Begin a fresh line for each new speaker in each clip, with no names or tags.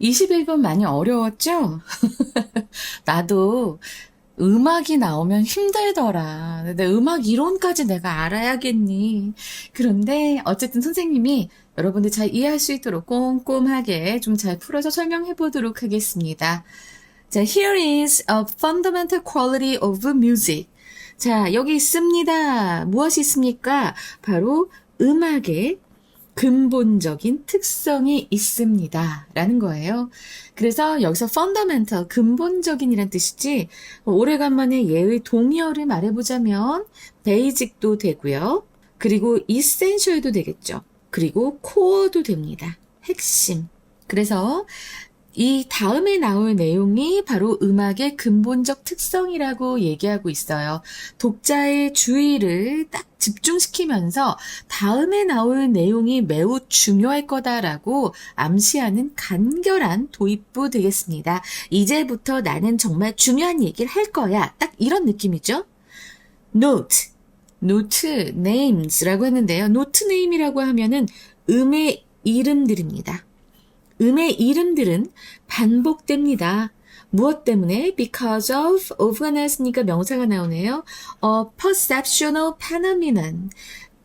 21번 많이 어려웠죠? 나도 음악이 나오면 힘들더라. 근데 음악 이론까지 내가 알아야겠니? 그런데 어쨌든 선생님이 여러분들 잘 이해할 수 있도록 꼼꼼하게 좀 잘 풀어서 설명해 보도록 하겠습니다. 자, here is a fundamental quality of music. 자, 여기 있습니다. 무엇이 있습니까? 바로 음악의 근본적인 특성이 있습니다. 라는 거예요. 그래서 여기서 fundamental, 근본적인이란 뜻이지, 오래간만에 얘의 동의어를 말해보자면 basic도 되고요. 그리고 essential도 되겠죠. 그리고 core도 됩니다. 핵심. 그래서 이 다음에 나올 내용이 바로 음악의 근본적 특성이라고 얘기하고 있어요. 독자의 주의를 딱 집중시키면서 다음에 나올 내용이 매우 중요할 거다라고 암시하는 간결한 도입부 되겠습니다. 이제부터 나는 정말 중요한 얘기를 할 거야. 딱 이런 느낌이죠. Note, names라고 했는데요. note name이라고 하면은 음의 이름들입니다. 음의 이름들은 반복됩니다. 무엇 때문에? Because of가 나왔으니까 명사가 나오네요. Perceptual phenomenon.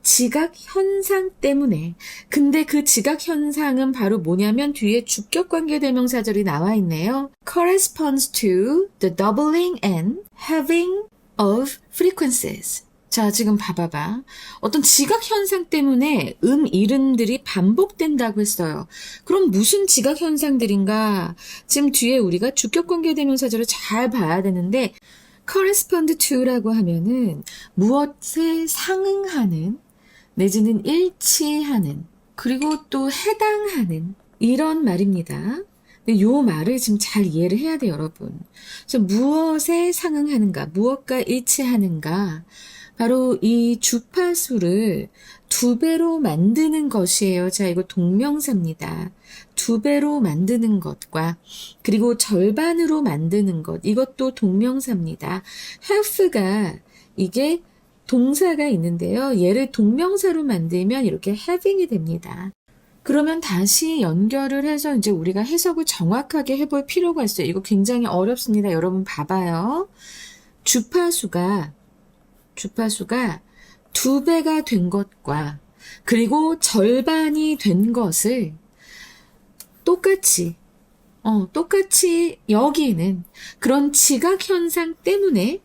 지각 현상 때문에. 근데 그 지각 현상은 바로 뭐냐면 뒤에 주격 관계 대명사절이 나와 있네요. Corresponds to the doubling and halving of frequencies. 자, 지금 봐봐봐. 어떤 지각 현상 때문에 이름들이 반복된다고 했어요. 그럼 무슨 지각 현상들인가? 지금 뒤에 우리가 주격 관계 대명사절을 잘 봐야 되는데 correspond to라고 하면은 무엇에 상응하는 내지는 일치하는 그리고 또 해당하는 이런 말입니다. 근데 요 말을 지금 잘 이해를 해야 돼요, 여러분. 그래서 무엇에 상응하는가, 무엇과 일치하는가, 바로 이 주파수를 2배로 만드는 것이에요. 자, 이거 동명사입니다. 2배로 만드는 것과 그리고 절반으로 만드는 것, 이것도 동명사입니다. half가 이게 동사가 있는데요. 얘를 동명사로 만들면 이렇게 having이 됩니다. 그러면 다시 연결을 해서 이제 우리가 해석을 정확하게 해볼 필요가 있어요. 이거 굉장히 어렵습니다. 여러분 봐봐요. 주파수가 2배가 된 것과 그리고 절반이 된 것을 똑같이 여기는 그런 지각 현상 때문에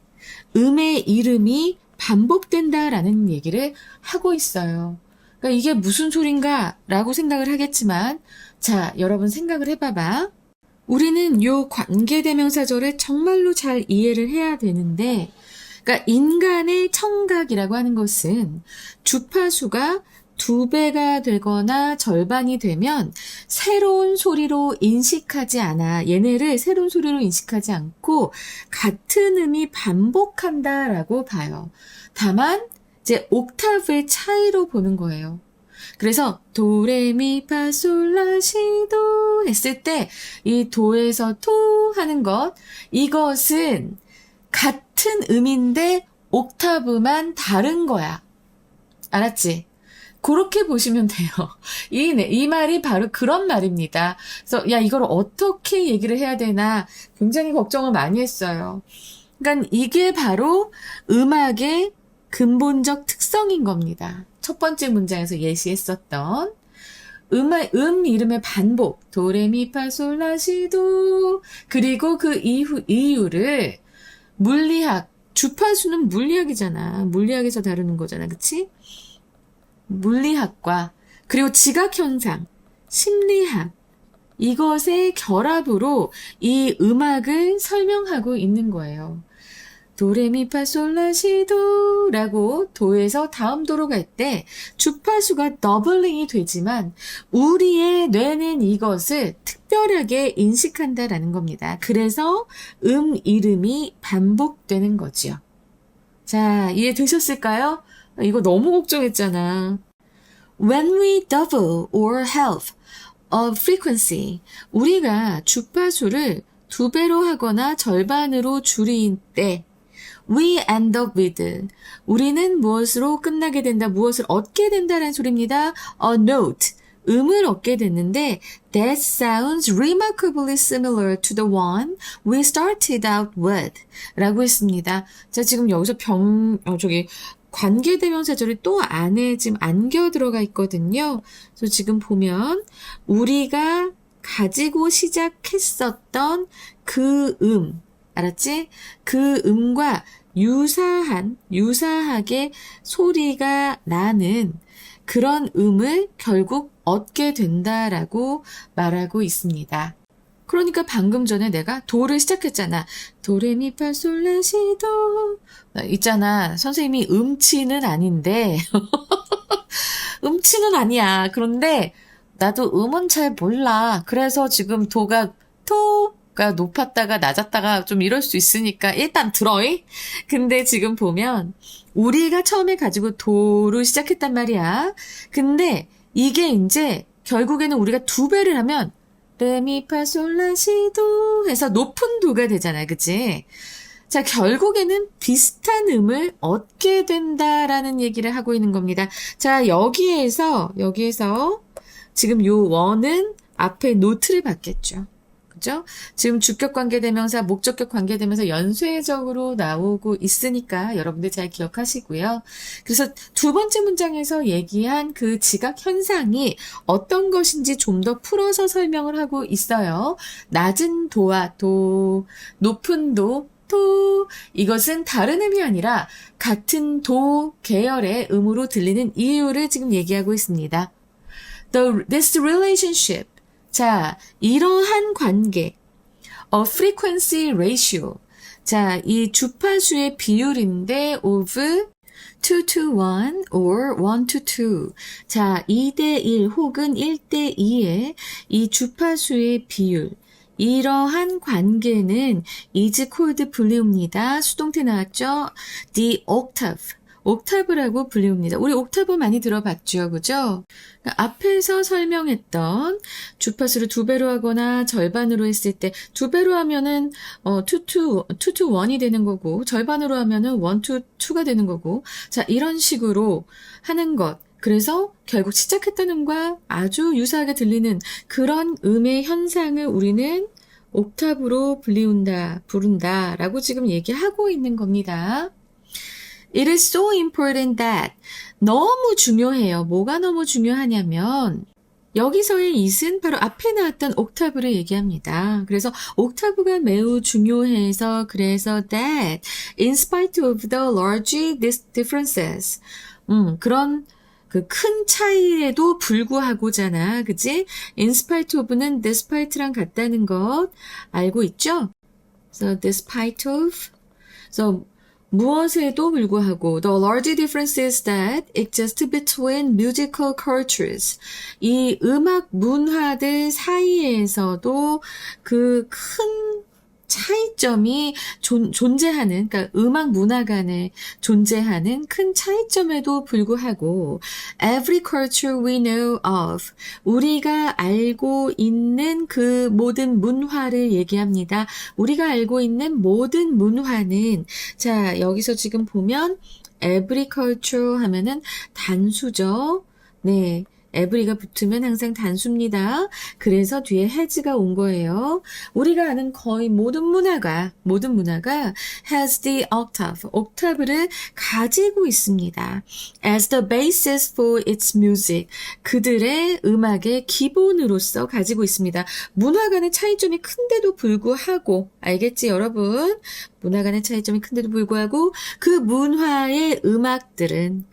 음의 이름이 반복된다라는 얘기를 하고 있어요. 그러니까 이게 무슨 소린가 라고 생각을 하겠지만, 자, 여러분 생각을 해봐봐. 우리는 요 관계대명사절을 정말로 잘 이해를 해야 되는데, 그러니까 인간의 청각이라고 하는 것은 주파수가 2배가 되거나 절반이 되면 새로운 소리로 인식하지 않아. 얘네를 새로운 소리로 인식하지 않고 같은 음이 반복한다라고 봐요. 다만 이제 옥타브의 차이로 보는 거예요. 그래서 도레미파솔라시도 했을 때 이 도에서 토 하는 것, 이것은 같은 음인데 옥타브만 다른 거야. 알았지? 그렇게 보시면 돼요. 이 말이 바로 그런 말입니다. 그래서 야, 이걸 어떻게 얘기를 해야 되나 굉장히 걱정을 많이 했어요. 그러니까 이게 바로 음악의 근본적 특성인 겁니다. 첫 번째 문장에서 예시했었던 이름의 반복, 도레미파솔라시도, 그리고 그 이유를 물리학, 주파수는 물리학이잖아. 물리학에서 다루는 거잖아. 그치? 물리학과 그리고 지각현상, 심리학, 이것의 결합으로 이 음악을 설명하고 있는 거예요. 도레미파솔라시도라고 도에서 다음 도로 갈 때 주파수가 더블링이 되지만 우리의 뇌는 이것을 특별하게 인식한다라는 겁니다. 그래서 이름이 반복되는 거지요. 자, 이해되셨을까요? 이거 너무 걱정했잖아. When we double or halve a frequency, 우리가 주파수를 2배로 하거나 절반으로 줄인 때 we end up with, 우리는 무엇으로 끝나게 된다, 무엇을 얻게 된다라는 소리입니다. A note, 음을 얻게 됐는데 that sounds remarkably similar to the one we started out with 라고 했습니다. 자, 지금 여기서 관계대명사절이 또 안에 지금 안겨 들어가 있거든요. 그래서 지금 보면 우리가 가지고 시작했었던 그 알았지? 그 음과 유사하게 소리가 나는 그런 음을 결국 얻게 된다라고 말하고 있습니다. 그러니까 방금 전에 내가 도를 시작했잖아. 도레미파솔라시도 있잖아. 선생님이 음치는 아닌데 음치는 아니야. 그런데 나도 음은 잘 몰라. 그래서 지금 도가 높았다가 낮았다가 좀 이럴 수 있으니까 일단 들어이. 근데 지금 보면 우리가 처음에 가지고 도로 시작했단 말이야. 근데 이게 이제 결국에는 우리가 2배를 하면 레미파솔라시도 해서 높은 도가 되잖아. 그치? 자, 결국에는 비슷한 음을 얻게 된다라는 얘기를 하고 있는 겁니다. 자, 여기에서 지금 요 원은 앞에 노트를 받겠죠. 그죠? 지금 주격 관계대명사, 목적격 관계대명사 연쇄적으로 나오고 있으니까 여러분들 잘 기억하시고요. 그래서 2번째 문장에서 얘기한 그 지각 현상이 어떤 것인지 좀 더 풀어서 설명을 하고 있어요. 낮은 도와 도, 높은 도, 이것은 다른 의미 아니라 같은 도 계열의 음으로 들리는 이유를 지금 얘기하고 있습니다. This relationship. 자, 이러한 관계. A frequency ratio. 자, 이 주파수의 비율인데 of 2 to 1 or 1 to 2. 자, 2대1 혹은 1대2의 이 주파수의 비율. 이러한 관계는 is called 불리웁니다. 수동태 나왔죠? The octave. 옥타브라고 불리웁니다. 우리 옥타브 많이 들어봤죠, 그죠? 그러니까 앞에서 설명했던 주파수를 2배로 하거나 절반으로 했을 때 2배로 하면은 2 to 1이 되는 거고 절반으로 하면은 1 to 2가 되는 거고 자 이런 식으로 하는 것. 그래서 결국 시작했던 음과 아주 유사하게 들리는 그런 음의 현상을 우리는 옥타브로 부른다라고 지금 얘기하고 있는 겁니다. It is so important that 너무 중요해요. 뭐가 너무 중요하냐면 여기서의 it은 바로 앞에 나왔던 옥타브를 얘기합니다. 그래서 옥타브가 매우 중요해서 그래서 that in spite of the large differences 그런 그 큰 차이에도 불구하고잖아. 그치? in spite of는 despite랑 같다는 것 알고 있죠? So despite of so 무엇에도 불구하고 the large differences that exist between musical cultures 이 음악 문화들 사이에서도 그 큰 차이점이 존재하는 그러니까 음악 문화 간에 존재하는 큰 차이점에도 불구하고 every culture we know of 우리가 알고 있는 그 모든 문화를 얘기합니다. 우리가 알고 있는 모든 문화는 자 여기서 지금 보면 every culture 하면은 단수죠. 네. every가 붙으면 항상 단수입니다. 그래서 뒤에 has가 온 거예요. 우리가 아는 거의 모든 문화가 has the octave, 옥타브를 가지고 있습니다. as the basis for its music, 그들의 음악의 기본으로서 가지고 있습니다. 문화 간의 차이점이 큰데도 불구하고 알겠지 여러분? 문화 간의 차이점이 큰데도 불구하고 그 문화의 음악들은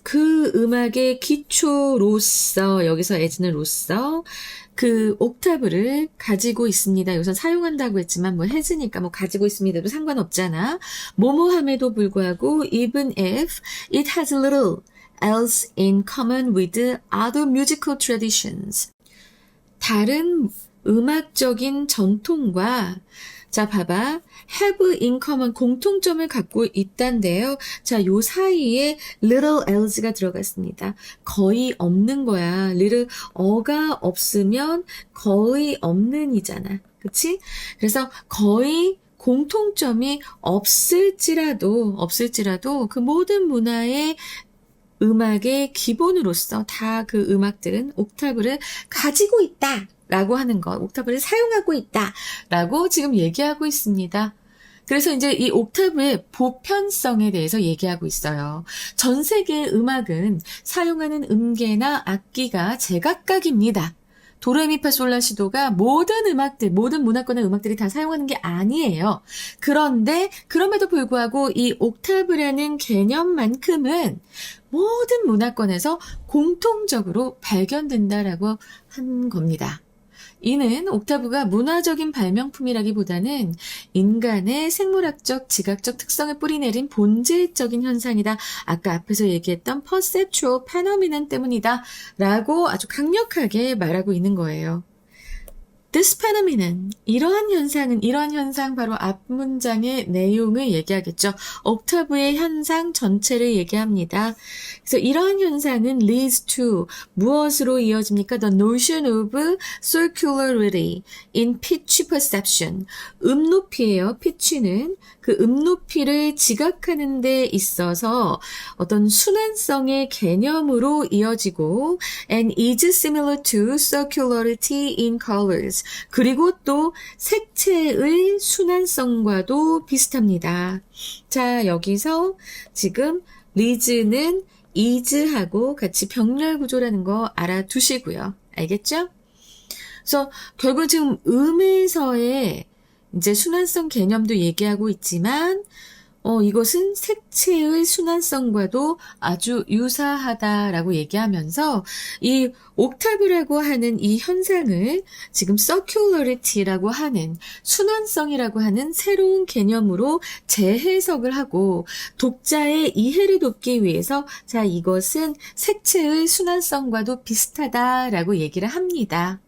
그 음악의 기초로서 여기서 as는 로서 그 옥타브를 가지고 있습니다. 여기서 사용한다고 했지만 뭐 has니까 뭐 가지고 있습니다도 상관없잖아. 뭐뭐함에도 불구하고 even if it has little else in common with other musical traditions. 다른 음악적인 전통과 자, 봐봐. have in common 공통점을 갖고 있단데요. 자, 요 사이에 little else가 들어갔습니다. 거의 없는 거야. little 어가 없으면 거의 없는이잖아. 그치? 그래서 거의 공통점이 없을지라도 그 모든 문화의 음악의 기본으로서 다 그 음악들은 옥타브를 가지고 있다 라고 하는 것, 옥타브를 사용하고 있다 라고 지금 얘기하고 있습니다. 그래서 이제 이 옥타브의 보편성에 대해서 얘기하고 있어요. 전 세계의 음악은 사용하는 음계나 악기가 제각각입니다. 도레미파솔라시도가 모든 음악들, 모든 문화권의 음악들이 다 사용하는 게 아니에요. 그런데 그럼에도 불구하고 이 옥타브라는 개념만큼은 모든 문화권에서 공통적으로 발견된다라고 한 겁니다. 이는 옥타브가 문화적인 발명품이라기보다는 인간의 생물학적, 지각적 특성을 뿌리내린 본질적인 현상이다. 아까 앞에서 얘기했던 perceptual phenomenon 때문이다. 라고 아주 강력하게 말하고 있는 거예요. This phenomenon, 이러한 현상 바로 앞 문장의 내용을 얘기하겠죠. 옥타브의 현상 전체를 얘기합니다. 그래서 이러한 현상은 leads to 무엇으로 이어집니까? The notion of circularity in pitch perception. 음높이예요. pitch는 그 음높이를 지각하는 데 있어서 어떤 순환성의 개념으로 이어지고 and is similar to circularity in colors. 그리고 또 색채의 순환성과도 비슷합니다. 자, 여기서 지금 리즈는 is하고 같이 병렬 구조라는 거 알아두시고요. 알겠죠? 그래서 결국 지금 음에서의 이제 순환성 개념도 얘기하고 있지만 이것은 색채의 순환성과도 아주 유사하다라고 얘기하면서 이 옥타브라고 하는 이 현상을 지금 circularity라고 하는 순환성이라고 하는 새로운 개념으로 재해석을 하고 독자의 이해를 돕기 위해서 자, 이것은 색채의 순환성과도 비슷하다라고 얘기를 합니다.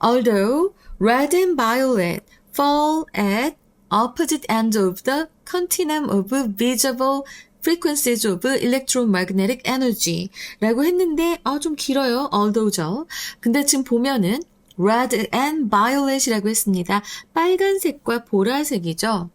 Although red and violet fall at opposite ends of the continuum of visible frequencies of electromagnetic energy 라고 했는데 좀 길어요. although죠. 근데 지금 보면은 red and violet이라고 했습니다. 빨간색과 보라색이죠.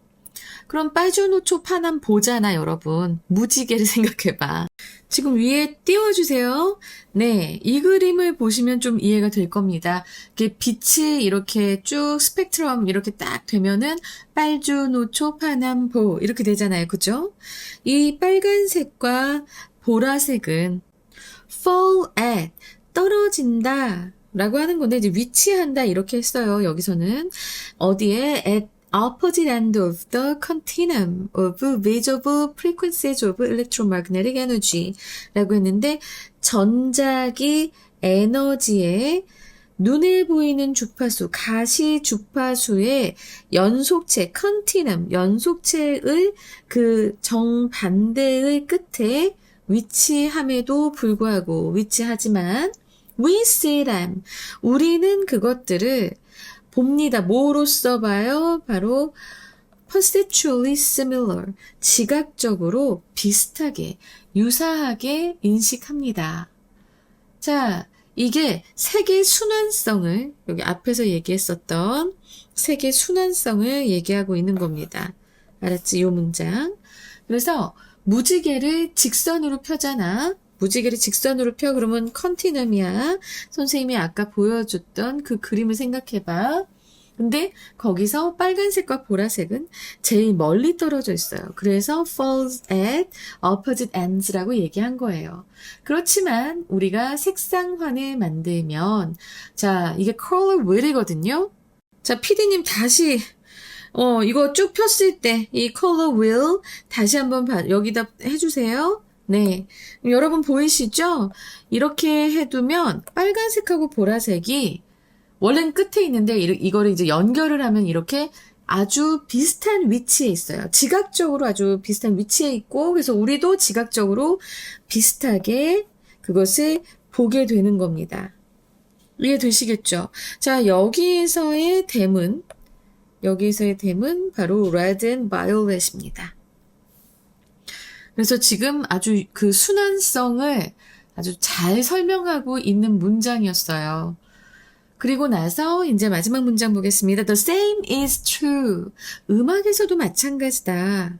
그럼 빨주노초 파남 보잖아 여러분. 무지개를 생각해봐. 지금 위에 띄워주세요. 네, 이 그림을 보시면 좀 이해가 될 겁니다. 이렇게 빛이 이렇게 쭉 스펙트럼 이렇게 딱 되면은 빨주노초 파남보 이렇게 되잖아요. 그죠? 이 빨간색과 보라색은 fall at, 떨어진다 라고 하는 건데 이제 위치한다 이렇게 했어요. 여기서는 어디에 at opposite end of the continuum of visible frequencies of electromagnetic energy 라고 했는데 전자기 에너지의 눈에 보이는 주파수, 가시 주파수의 연속체, continuum, 연속체의 그 정반대의 끝에 위치함에도 불구하고 위치하지만 we see them, 우리는 그것들을 봅니다. 뭐로써 봐요? 바로 perceptually similar, 지각적으로 비슷하게, 유사하게 인식합니다. 자, 이게 색의 순환성을, 여기 앞에서 얘기했었던 색의 순환성을 얘기하고 있는 겁니다. 알았지? 요 문장. 그래서 무지개를 직선으로 펴잖아. 무지개를 직선으로 펴 그러면 컨티넘이야. 선생님이 아까 보여줬던 그 그림을 생각해봐. 근데 거기서 빨간색과 보라색은 제일 멀리 떨어져 있어요. 그래서 falls at opposite ends라고 얘기한 거예요. 그렇지만 우리가 색상환을 만들면 자, 이게 color wheel이거든요. 자, PD님 다시 이거 쭉 폈을 때 이 color wheel 다시 한번 여기다 해주세요. 네, 여러분 보이시죠? 이렇게 해두면 빨간색하고 보라색이 원래는 끝에 있는데 이거를 이제 연결을 하면 이렇게 아주 비슷한 위치에 있어요. 지각적으로 아주 비슷한 위치에 있고 그래서 우리도 지각적으로 비슷하게 그것을 보게 되는 겁니다. 이해되시겠죠? 자, 여기서의 댐은 바로 red and violet입니다. 그래서 지금 아주 그 순환성을 아주 잘 설명하고 있는 문장이었어요. 그리고 나서 이제 마지막 문장 보겠습니다. The same is true. 음악에서도 마찬가지다.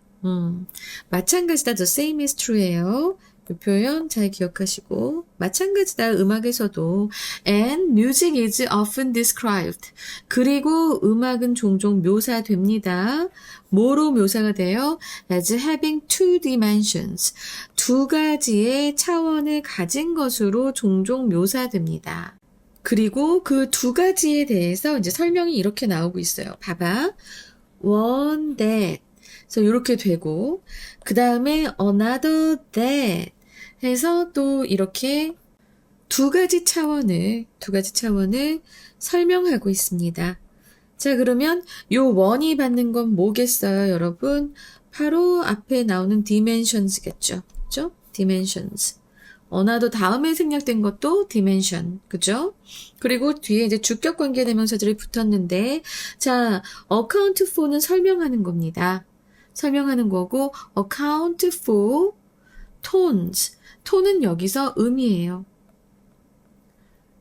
마찬가지다. The same is true예요. 이 표현 잘 기억하시고 마찬가지다. 음악에서도 and music is often described. 그리고 음악은 종종 묘사됩니다. 뭐로 묘사가 돼요? as having two dimensions. 두 가지의 차원을 가진 것으로 종종 묘사됩니다. 그리고 그 두 가지에 대해서 이제 설명이 이렇게 나오고 있어요. 봐봐. one that. 그래서 이렇게 되고 그 다음에 another that 해서 또 이렇게 두 가지 차원을 설명하고 있습니다. 자, 그러면 요 원이 받는 건 뭐겠어요, 여러분? 바로 앞에 나오는 dimensions겠죠. 그죠? dimensions. 어나더 다음에 생략된 것도 dimension. 그죠? 그리고 뒤에 이제 주격 관계 대명사들이 붙었는데, 자, account for는 설명하는 겁니다. 설명하는 거고, account for tones. 톤은 여기서 음이에요.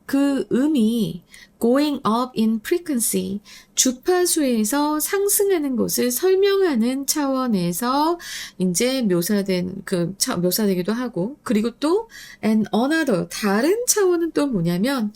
그 음이 going up in frequency, 주파수에서 상승하는 것을 설명하는 차원에서 이제 묘사되기도 하고, 그리고 또 and another, 다른 차원은 또 뭐냐면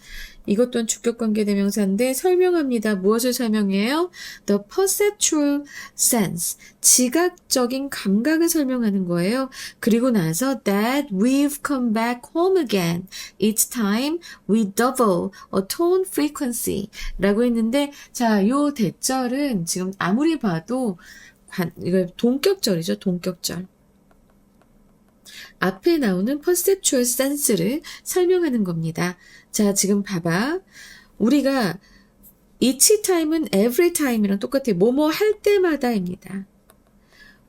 이것 또한 주격관계 대명사인데 설명합니다. 무엇을 설명해요? The perceptual sense, 지각적인 감각을 설명하는 거예요. 그리고 나서 that we've come back home again. Each time we double a tone frequency 라고 했는데, 자, 요 대절은 지금 아무리 봐도 이거 동격절이죠. 동격절. 앞에 나오는 perceptual sense를 설명하는 겁니다. 자, 지금 봐봐. 우리가 each time은 every time이랑 똑같아요. 뭐뭐 할 때마다입니다.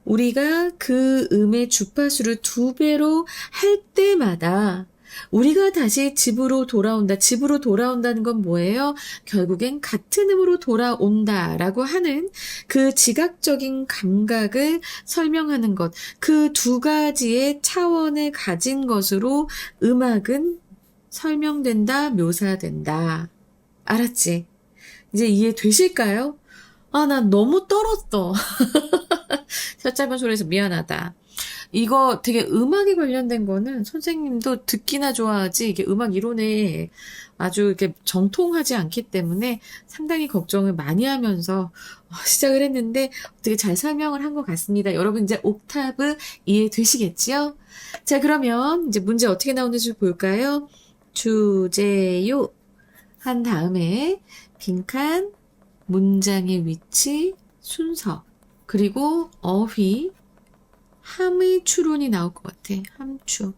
우리가 그 음의 주파수를 2배로 할 때마다 우리가 다시 집으로 돌아온다. 집으로 돌아온다는 건 뭐예요? 결국엔 같은 음으로 돌아온다라고 하는 그 지각적인 감각을 설명하는 것. 그 두 가지의 차원을 가진 것으로 음악은 설명된다, 묘사된다. 알았지? 이제 이해되실까요? 아, 난 너무 떨었어. 혀 짧은 소리에서 미안하다. 이거 되게 음악에 관련된 거는 선생님도 듣기나 좋아하지 이게 음악 이론에 아주 이렇게 정통하지 않기 때문에 상당히 걱정을 많이 하면서 시작을 했는데 어떻게 잘 설명을 한 것 같습니다. 여러분 이제 옥타브 이해되시겠지요? 자, 그러면 이제 문제 어떻게 나오는지 볼까요? 주제요 한 다음에 빈칸, 문장의 위치, 순서, 그리고 어휘, 함의 추론이 나올 것 같아. 함추.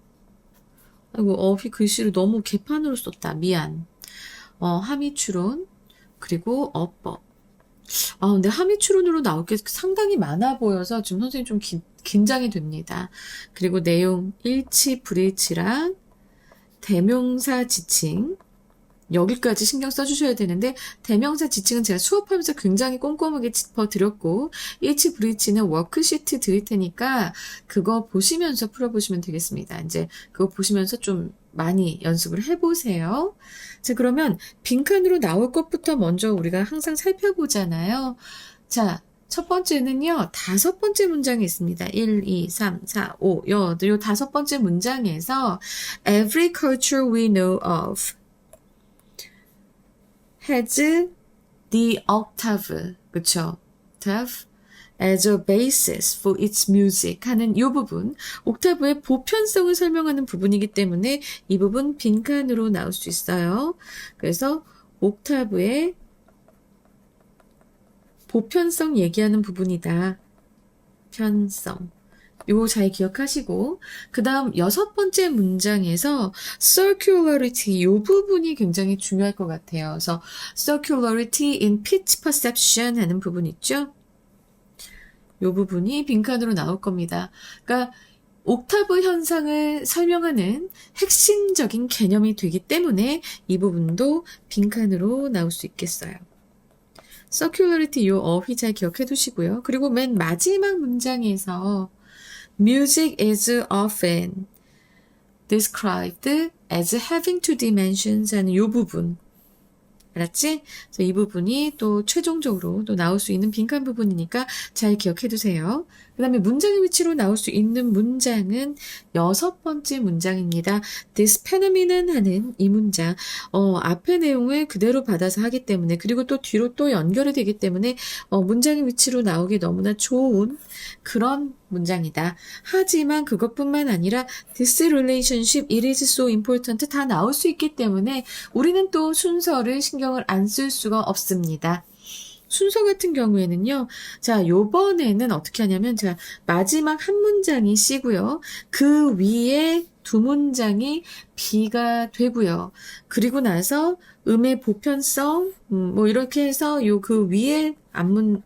아이고, 어휘 글씨를 너무 개판으로 썼다. 미안. 함의 추론, 그리고 어법. 근데 함의 추론으로 나올 게 상당히 많아 보여서 지금 선생님 좀 긴장이 됩니다. 그리고 내용 일치, 불일치랑 대명사 지칭. 여기까지 신경 써주셔야 되는데 대명사 지칭은 제가 수업하면서 굉장히 꼼꼼하게 짚어드렸고 일치 불일치는 워크시트 드릴 테니까 그거 보시면서 풀어보시면 되겠습니다. 이제 그거 보시면서 좀 많이 연습을 해보세요. 자, 그러면 빈칸으로 나올 것부터 먼저 우리가 항상 살펴보잖아요. 자, 첫 번째는요, 5번째 문장이 있습니다. 1, 2, 3, 4, 5, 요 5번째 문장에서 every culture we know of has the octave, 그쵸? octave as a basis for its music 하는 이 부분, 옥타브의 보편성을 설명하는 부분이기 때문에 이 부분 빈칸으로 나올 수 있어요. 그래서 옥타브의 보편성 얘기하는 부분이다. 편성. 요거 잘 기억하시고, 그 다음 6번째 문장에서 circularity, 요 부분이 굉장히 중요할 것 같아요. 그래서 circularity in pitch perception 하는 부분 있죠? 요 부분이 빈칸으로 나올 겁니다. 그러니까 옥타브 현상을 설명하는 핵심적인 개념이 되기 때문에 이 부분도 빈칸으로 나올 수 있겠어요. circularity 요 어휘 잘 기억해 두시고요. 그리고 맨 마지막 문장에서 Music is often described as having two dimensions 하는 이 부분. 알았지? 그래서 이 부분이 또 최종적으로 또 나올 수 있는 빈칸 부분이니까 잘 기억해 두세요. 그 다음에 문장의 위치로 나올 수 있는 문장은 6번째 문장입니다. This phenomenon 하는 이 문장, 앞의 내용을 그대로 받아서 하기 때문에, 그리고 또 뒤로 또 연결이 되기 때문에, 문장의 위치로 나오기 너무나 좋은 그런 문장이다. 하지만 그것뿐만 아니라 this relationship, it is so important 다 나올 수 있기 때문에 우리는 또 순서를 신경을 안 쓸 수가 없습니다. 순서 같은 경우에는요. 자, 요번에는 어떻게 하냐면, 자, 마지막 한 문장이 C고요. 그 위에 두 문장이 B가 되고요. 그리고 나서 음의 보편성, 뭐 이렇게 해서 요 그 위에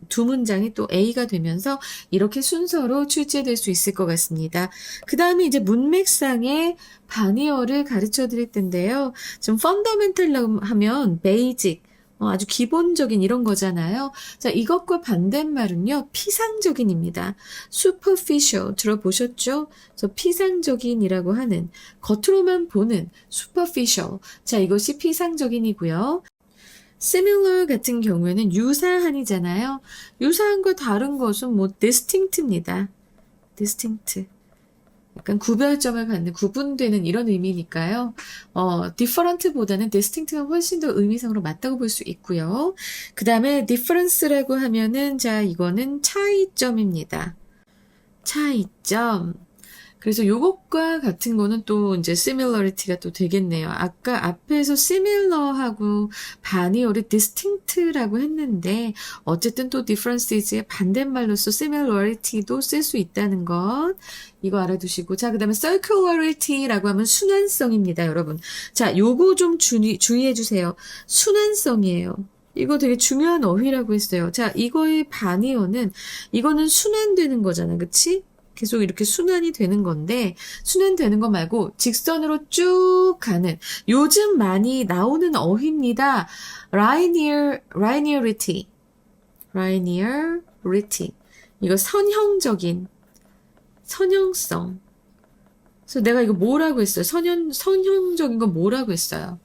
두 문장이 또 A가 되면서 이렇게 순서로 출제될 수 있을 것 같습니다. 그 다음에 이제 문맥상의 반의어를 가르쳐 드릴 텐데요. 좀 펀더멘탈 하면 베이직, 아주 기본적인 이런 거잖아요. 자, 이것과 반대말은요, 피상적인입니다. superficial 들어보셨죠? 그래서 피상적인이라고 하는, 겉으로만 보는 superficial. 자, 이것이 피상적인이고요. similar 같은 경우에는 유사한이잖아요. 유사한과 다른 것은 뭐 distinct입니다. distinct. 약간 구별점을 갖는, 구분되는 이런 의미니까요. different보다는 distinct가 훨씬 더 의미상으로 맞다고 볼 수 있고요. 그 다음에 difference라고 하면은, 자, 이거는 차이점입니다. 차이점. 그래서 요것과 같은 거는 또 이제 similarity가 또 되겠네요. 아까 앞에서 similar하고 반의어를 distinct라고 했는데 어쨌든 또 difference의 반대말로서 similarity도 쓸 수 있다는 것. 이거 알아두시고. 자, 그 다음에 circularity라고 하면 순환성입니다, 여러분. 자, 요거 좀 주의해 주세요. 순환성이에요. 이거 되게 중요한 어휘라고 했어요. 자, 이거의 반의어는, 이거는 순환되는 거잖아, 그치? 계속 이렇게 순환이 되는 건데, 순환되는 거 말고 직선으로 쭉 가는, 요즘 많이 나오는 어휘입니다. linearity. 이거 선형적인, 선형성. 그래서 내가 이거 뭐라고 했어요? 선형적인 건 뭐라고 했어요?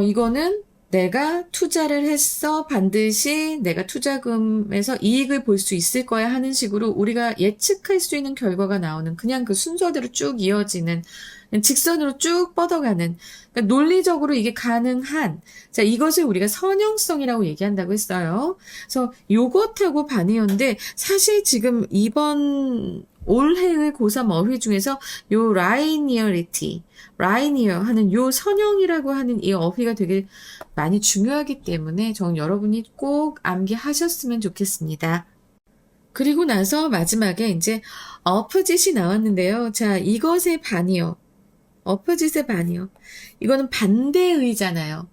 이거는 내가 투자를 했어. 반드시 내가 투자금에서 이익을 볼 수 있을 거야 하는 식으로 우리가 예측할 수 있는 결과가 나오는 그냥 그 순서대로 쭉 이어지는 직선으로 쭉 뻗어가는 그러니까 논리적으로 이게 가능한 자 이것을 우리가 선형성이라고 얘기한다고 했어요. 그래서 요것하고 반의어인데 사실 지금 이번 올해의 고3 어휘 중에서 요 linear 하는 요 선형이라고 하는 이 어휘가 되게 많이 중요하기 때문에 저는 여러분이 꼭 암기하셨으면 좋겠습니다. 그리고 나서 마지막에 이제 opposite이 나왔는데요. 자, 이것의 반의어. opposite의 반의어. 이거는 반대의잖아요.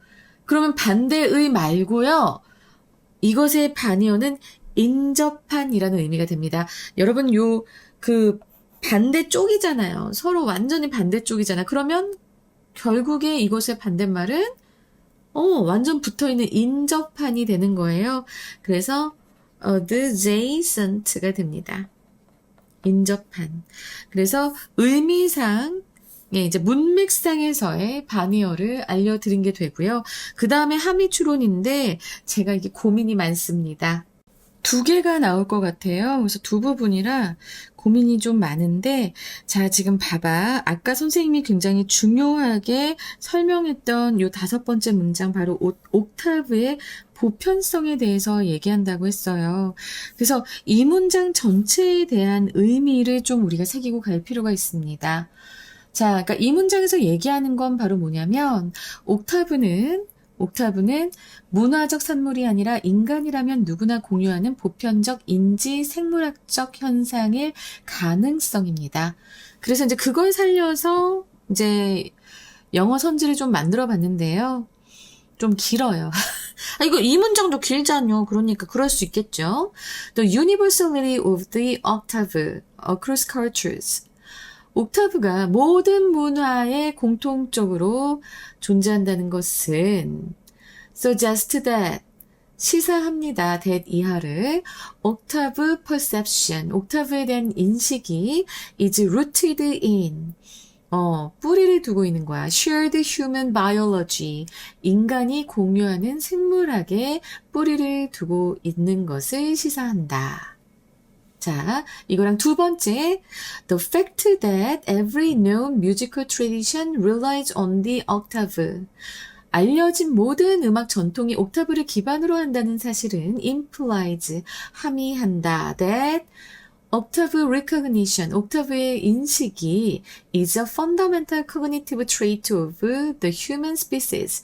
그러면 반대의 말고요. 이것의 반의어는 인접한이라는 의미가 됩니다. 여러분 그 반대쪽이잖아요. 서로 완전히 반대쪽이잖아. 그러면 결국에 이것의 반대말은 완전 붙어있는 인접한이 되는 거예요. 그래서 adjacent가 됩니다. 인접한. 그래서 의미상 이제 문맥상에서의 반의어를 알려드린 게 되고요. 그 다음에 함의 추론인데 제가 이게 고민이 많습니다. 2개가 나올 것 같아요. 그래서 두 부분이라 고민이 좀 많은데 자 지금 봐봐. 아까 선생님이 굉장히 중요하게 설명했던 요 5번째 문장 바로 옥타브의 보편성에 대해서 얘기한다고 했어요. 그래서 이 문장 전체에 대한 의미를 좀 우리가 새기고 갈 필요가 있습니다. 자, 그러니까 이 문장에서 얘기하는 건 바로 뭐냐면 옥타브는 문화적 산물이 아니라 인간이라면 누구나 공유하는 보편적 인지 생물학적 현상일 가능성입니다. 그래서 이제 그걸 살려서 이제 영어 선지를 좀 만들어 봤는데요. 좀 길어요. 이거 이 문장도 길잖요. 그러니까 그럴 수 있겠죠. The universality of the octave across cultures. 옥타브가 모든 문화에 공통적으로 존재한다는 것은 suggest that 시사합니다. that 이하를 octave perception 옥타브에 대한 인식이 is rooted in 뿌리를 두고 있는 거야. Shared human biology. 인간이 공유하는 생물학에 뿌리를 두고 있는 것을 시사한다. 자, 이거랑 두 번째, the fact that every known musical tradition relies on the octave. 알려진 모든 음악 전통이 옥타브를 기반으로 한다는 사실은 implies, 함의한다. That octave recognition, 옥타브의 인식이 is a fundamental cognitive trait of the human species.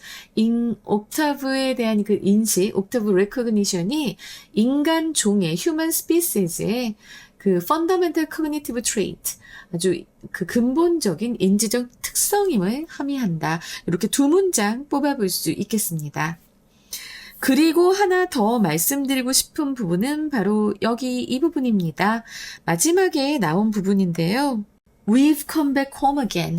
옥타브에 대한 그 인식, 옥타브 recognition이 인간 종의 human species의 그 fundamental cognitive trait, 아주 그 근본적인 인지적 특성임을 함의한다. 이렇게 두 문장 뽑아볼 수 있겠습니다. 그리고 하나 더 말씀드리고 싶은 부분은 바로 여기 이 부분입니다. 마지막에 나온 부분인데요. We've come back home again.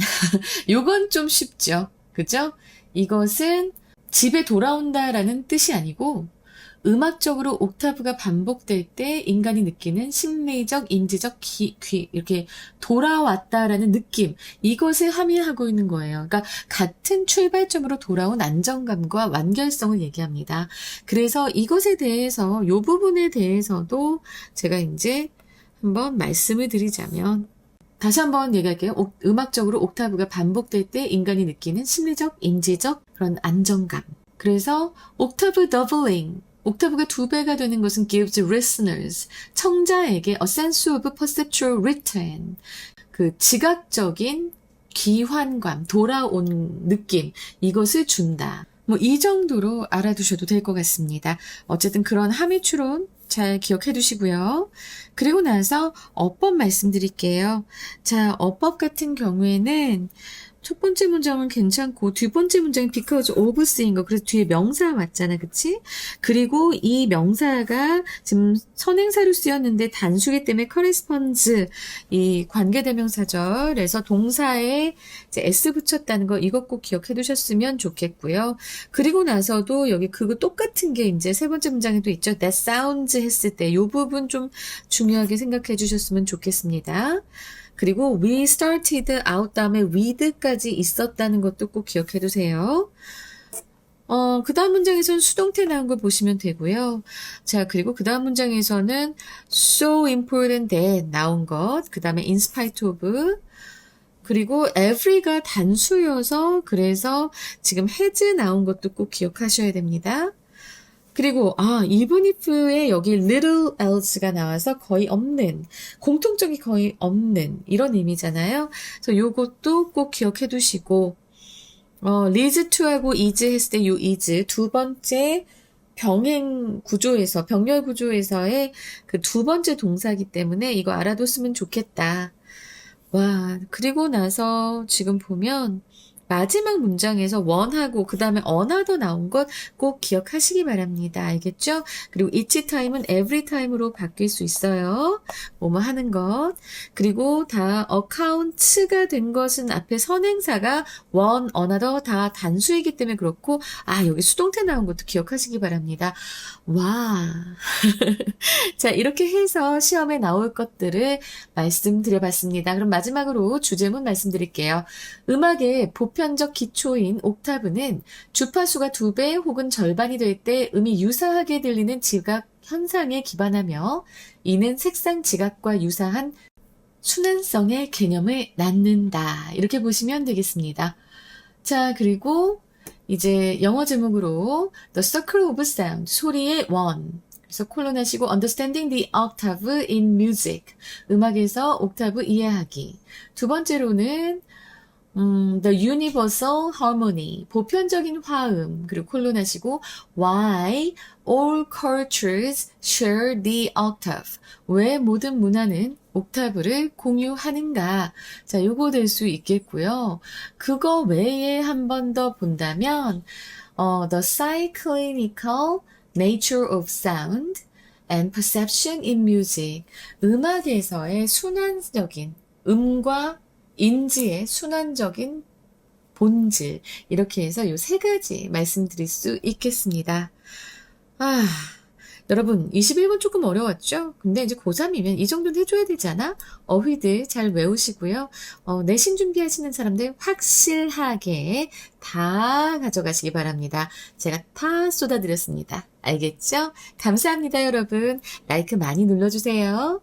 요건 좀 쉽죠. 그죠? 이것은 집에 돌아온다라는 뜻이 아니고 음악적으로 옥타브가 반복될 때 인간이 느끼는 심리적, 인지적, 이렇게 돌아왔다라는 느낌, 이것을 함의하고 있는 거예요. 그러니까 같은 출발점으로 돌아온 안정감과 완결성을 얘기합니다. 그래서 이것에 대해서, 이 부분에 대해서도 제가 이제 한번 말씀을 드리자면, 다시 한번 얘기할게요. 음악적으로 옥타브가 반복될 때 인간이 느끼는 심리적, 인지적 그런 안정감. 그래서 옥타브 더블링, 옥타브가 2배가 되는 것은 gives listeners, 청자에게 a sense of perceptual return, 그 지각적인 귀환감, 돌아온 느낌, 이것을 준다. 뭐 이 정도로 알아두셔도 될 것 같습니다. 어쨌든 그런 함의 추론 잘 기억해 두시고요. 그리고 나서 어법 말씀드릴게요. 자, 어법 같은 경우에는 첫 번째 문장은 괜찮고 두 번째 문장이 because of 쓰인 거. 그래서 뒤에 명사 왔잖아. 그치? 그리고 이 명사가 지금 선행사로 쓰였는데 단수기 때문에 corresponds, 이 관계대명사절에서 동사에 이제 s 붙였다는 거, 이것 꼭 기억해 두셨으면 좋겠고요. 그리고 나서도 여기 그거 똑같은 게 이제 세 번째 문장에도 있죠. that sounds 했을 때 이 부분 좀 중요하게 생각해 주셨으면 좋겠습니다. 그리고 we started out 다음에 with까지 있었다는 것도 꼭 기억해 두세요. 그 다음 문장에서는 수동태 나온 거 보시면 되고요. 자, 그리고 그 다음 문장에서는 so important that 나온 것, 그 다음에 in spite of, 그리고 every가 단수여서 그래서 지금 has 나온 것도 꼭 기억하셔야 됩니다. 그리고 even if에 여기 little else가 나와서 거의 없는, 공통점이 거의 없는 이런 의미잖아요. 그래서 요것도 꼭 기억해 두시고 leads to하고 is 했을 때 요 is 두 번째 병행 구조에서, 병렬 구조에서의 그 두 번째 동사이기 때문에 이거 알아뒀으면 좋겠다. 와, 그리고 나서 지금 보면 마지막 문장에서 one하고 그 다음에 another 나온 것 꼭 기억하시기 바랍니다. 알겠죠? 그리고 each time은 every time으로 바뀔 수 있어요. 뭐뭐 하는 것. 그리고 다 account가 된 것은 앞에 선행사가 one, another 다 단수이기 때문에 그렇고, 여기 수동태 나온 것도 기억하시기 바랍니다. 와. 자, 이렇게 해서 시험에 나올 것들을 말씀드려봤습니다. 그럼 마지막으로 주제문 말씀드릴게요. 음악의 보편적 기초인 옥타브는 주파수가 2배 혹은 절반이 될 때 음이 유사하게 들리는 지각 현상에 기반하며 이는 색상 지각과 유사한 순환성의 개념을 낳는다. 이렇게 보시면 되겠습니다. 자, 그리고 이제 영어 제목으로 The Circle of Sound, 소리의 원. 그래서 콜론 하시고 Understanding the Octave in Music, 음악에서 옥타브 이해하기. 두 번째로는 The Universal Harmony, 보편적인 화음. 그리고 콜론 하시고 Why all cultures share the octave, 왜 모든 문화는 옥타브를 공유하는가. 자, 요거 될 수 있겠고요. 그거 외에 한 번 더 본다면 The Cyclical Nature of Sound and Perception in Music, 음악에서의 순환적인 음과 인지의 순환적인 본질, 이렇게 해서 요 세 가지 말씀드릴 수 있겠습니다. 여러분, 21번 조금 어려웠죠? 근데 이제 고3이면 이 정도는 해줘야 되잖아? 어휘들 잘 외우시고요. 내신 준비하시는 사람들 확실하게 다 가져가시기 바랍니다. 제가 다 쏟아드렸습니다. 알겠죠? 감사합니다, 여러분. 라이크 많이 눌러주세요.